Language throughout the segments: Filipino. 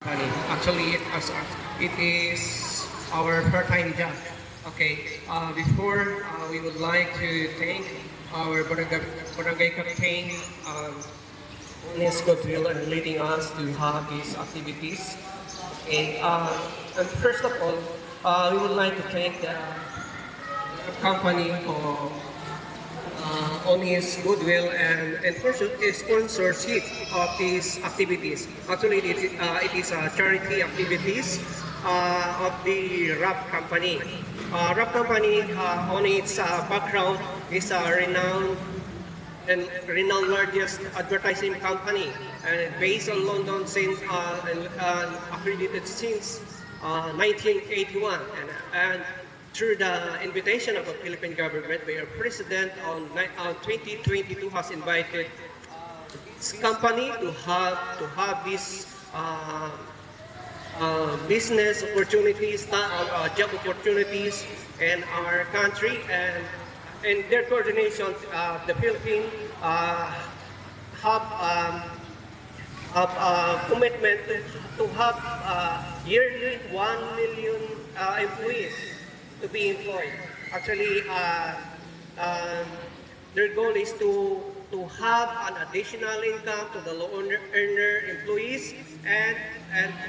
Actually, it is our part-time job. Okay. Before, we would like to thank our barangay captain, on his goodwill and leading us to have these activities. Okay. And first of all, we would like to thank the company for on his goodwill and sponsorship of these activities. Actually, it is a charity activities of the RAP company. RAP company, on its background, is a renowned largest advertising company, and based on London since and accredited since 1981, and through the invitation of the Philippine government, our president on 2022 has invited this company to have this business opportunities, job opportunities in our country, and in their coordination, the Philippines have commitment to have yearly 1 million employees to be employed. Actually, their goal is to have an additional income to the low earner employees, and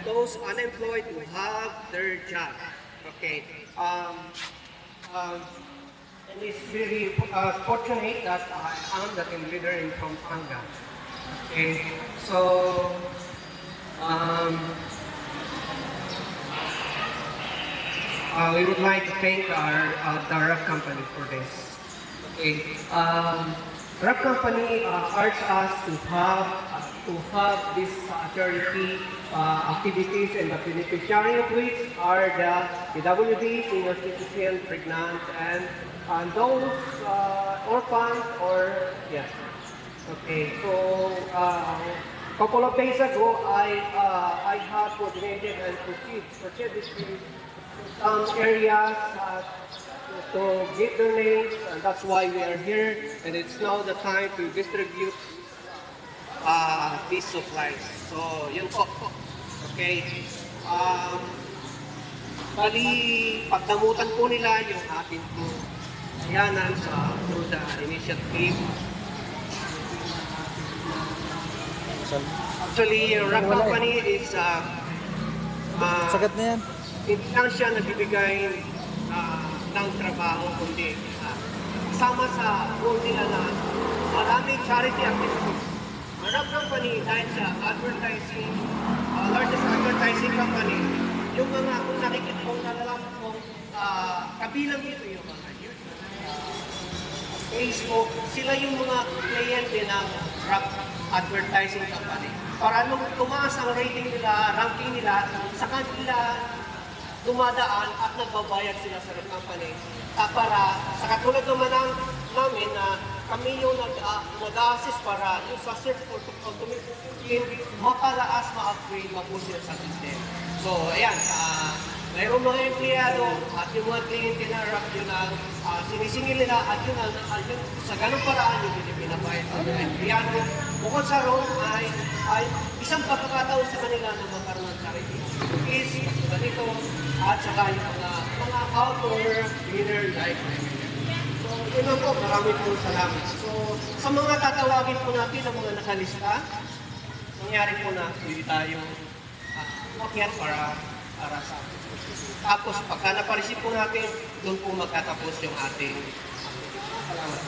those unemployed to have their job. Okay. And it's very fortunate that I am the team leader in Pampanga. Okay. So, we would like to thank the RAP company for this. Okay. RAP company urged us to have this charity activities, and the beneficiary of which are the PWD, senior citizen, pregnant, and those orphans or yeah. Okay. So couple of days ago, I have coordinated and proceeded to some areas to get their names, and that's why we are here. And it's now the time to distribute these supplies. So, yun po. Okay. Bali, pagdamutan po nila yung ating po yanan through the initiative. Actually, RAP company is Sagat na yan. hindi lang siya nagbibigay ng trabaho, kundi kasama sa goal nila na maraming charity activities. Ang RAP company, dahil sa advertising, largest advertising company, yung mga, kung nakikita kong nalalaman kong kabilang dito yung mga Facebook, sila yung mga kliyente ng RAP advertising company. Para nung tumaas ang rating nila, ranking nila, sa kanila dumadaan at nagbabayad sila sa company. Para sa katulad naman namin na kami yung nag-assist para yung sa search for mapalaas, ma-upgrade, ma-push sa system. So, ayan, mayroong mga empleyado at yung mga kliyente na RAP yun ang sinisingil nila at yun sa ganung paraan yung pinabayad sa mga empleyado. Bukod sa roon ay isang pagkakataon sa kanila na magkaroon ng charity. Is ganito at saka yung mga outdoor dinner like so, yun lang po, maraming po salamat. So, sa mga tatawagin po natin ang mga nakalista, nangyari po na hindi tayo umakyat para sa tapos, pagka napareceive po natin, doon po magtatapos yung ating salamat.